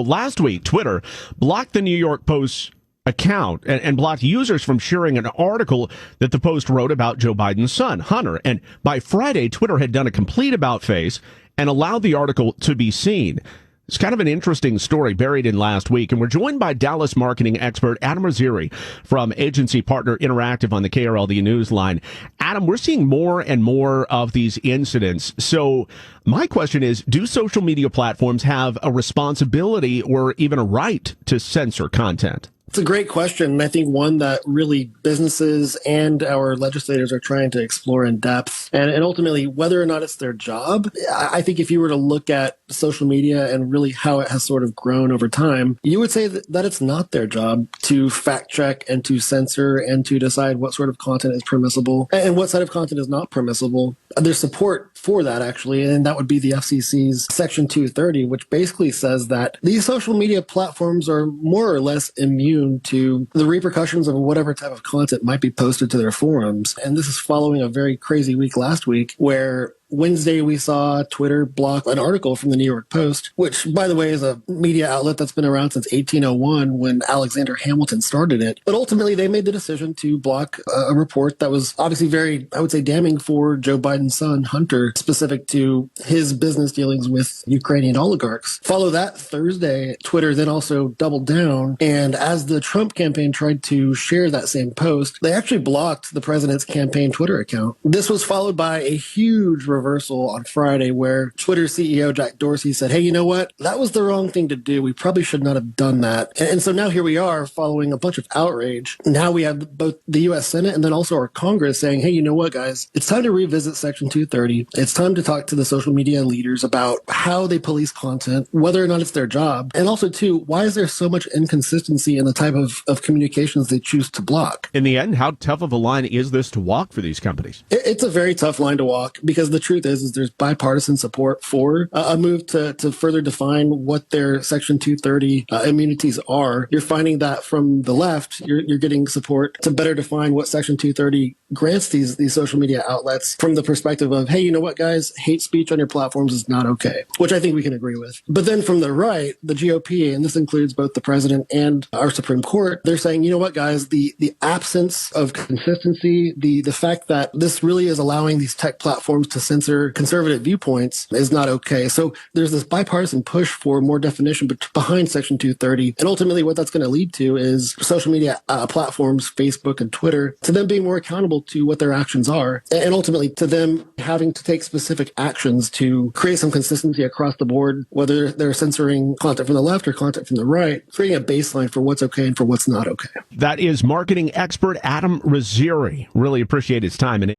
Last week, Twitter blocked the New York Post's account and blocked users from sharing an article that the Post wrote about Joe Biden's son, Hunter. And by Friday, Twitter had done a complete about-face and allowed the article to be seen. It's kind of an interesting story buried in last week, and we're joined by Dallas marketing expert Adam Rizzieri from Agency Partner Interactive on the KRLD Newsline. Adam, we're seeing more and more of these incidents. So my question is, do social media platforms have a responsibility or even a right to censor content? It's a great question, and I think one that really businesses and our legislators are trying to explore in depth. And ultimately, whether or not it's their job, I think if you were to look at social media and really how it has sort of grown over time, you would say that it's not their job to fact check and to censor and to decide what sort of content is permissible and what sort of content is not permissible. There's support for that, actually, and that would be the FCC's Section 230, which basically says that these social media platforms are more or less immune to the repercussions of whatever type of content might be posted to their forums. And this is following a very crazy week last week where Wednesday, we saw Twitter block an article from the New York Post, which, by the way, is a media outlet that's been around since 1801 when Alexander Hamilton started it. But ultimately, they made the decision to block a report that was obviously very, I would say, damning for Joe Biden's son, Hunter, specific to his business dealings with Ukrainian oligarchs. Follow that Thursday, Twitter then also doubled down. And as the Trump campaign tried to share that same post, they actually blocked the president's campaign Twitter account. This was followed by a huge reversal on Friday where Twitter CEO Jack Dorsey said, hey, you know what? That was the wrong thing to do. We probably should not have done that. And so now here we are following a bunch of outrage. Now we have both the U.S. Senate and then also our Congress saying, hey, you know what, guys? It's time to revisit Section 230. It's time to talk to the social media leaders about how they police content, whether or not it's their job. And also, too, why is there so much inconsistency in the type of communications they choose to block? In the end, how tough of a line is this to walk for these companies? It's a very tough line to walk because the truth is there's bipartisan support for a move to further define what their Section 230 immunities are. You're finding that from the left, you're getting support to better define what Section 230 grants these social media outlets from the perspective of, hey, you know what, guys, hate speech on your platforms is not okay, which I think we can agree with. But then from the right, the GOP, and this includes both the president and our Supreme Court, they're saying, you know what, guys, the absence of consistency, the fact that this really is allowing these tech platforms to censor conservative viewpoints is not okay. So there's this bipartisan push for more definition behind Section 230. And ultimately what that's going to lead to is social media platforms, Facebook and Twitter, to them being more accountable to what their actions are. And ultimately to them having to take specific actions to create some consistency across the board, whether they're censoring content from the left or content from the right, creating a baseline for what's okay and for what's not okay. That is marketing expert Adam Rizzieri. Really appreciate his time. And